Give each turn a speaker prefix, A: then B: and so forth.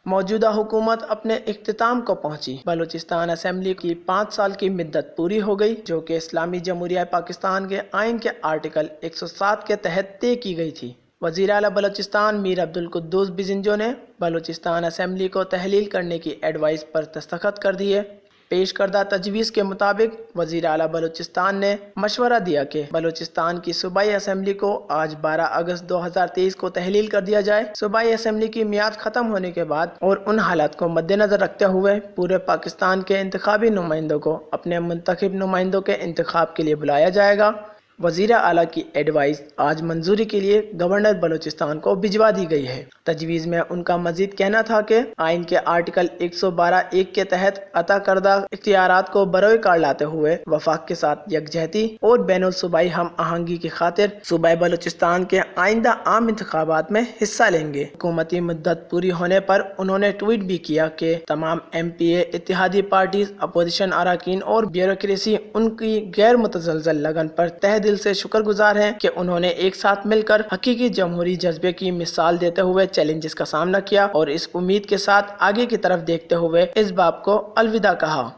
A: موجودہ حکومت اپنے اختتام کو پہنچی۔ بلوچستان اسمبلی کی 5 سال کی مدت پوری ہو گئی، جو کہ اسلامی جمہوریہ پاکستان کے آئین کے آرٹیکل 107 کے تحت طے کی گئی تھی۔ وزیر اعلیٰ بلوچستان میر عبدالقدوس بزنجو نے بلوچستان اسمبلی کو تحلیل کرنے کی ایڈوائز پر دستخط کر دیے۔ پیش کردہ تجویز کے مطابق وزیر اعلیٰ بلوچستان نے مشورہ دیا کہ بلوچستان کی صوبائی اسمبلی کو آج 12 اگست 2023 کو تحلیل کر دیا جائے۔ صوبائی اسمبلی کی میعاد ختم ہونے کے بعد اور ان حالات کو مد نظر رکھتے ہوئے پورے پاکستان کے انتخابی نمائندوں کو اپنے منتخب نمائندوں کے انتخاب کے لیے بلایا جائے گا۔ وزیر اعلیٰ کی ایڈوائز آج منظوری کے لیے گورنر بلوچستان کو بھجوا دی گئی ہے۔ تجویز میں ان کا مزید کہنا تھا کہ آئین کے آرٹیکل 112(1) کے تحت عطا کردہ اختیارات کو بروئے کار لاتے ہوئے وفاق کے ساتھ یکجہتی اور بین الصوبائی ہم آہنگی کی خاطر صوبہ بلوچستان کے آئندہ عام انتخابات میں حصہ لیں گے۔ حکومتی مدت پوری ہونے پر انہوں نے ٹویٹ بھی کیا کہ تمام MPA، اتحادی پارٹیز، اپوزیشن اراکین اور بیوروکریسی ان کی غیر متزلزل لگن پر تہ دل سے شکر گزار ہیں کہ انہوں نے ایک ساتھ مل کر حقیقی جمہوری جذبے کی مثال دیتے ہوئے چیلنجز کا سامنا کیا اور اس امید کے ساتھ آگے کی طرف دیکھتے ہوئے اس باب کو الوداع کہا۔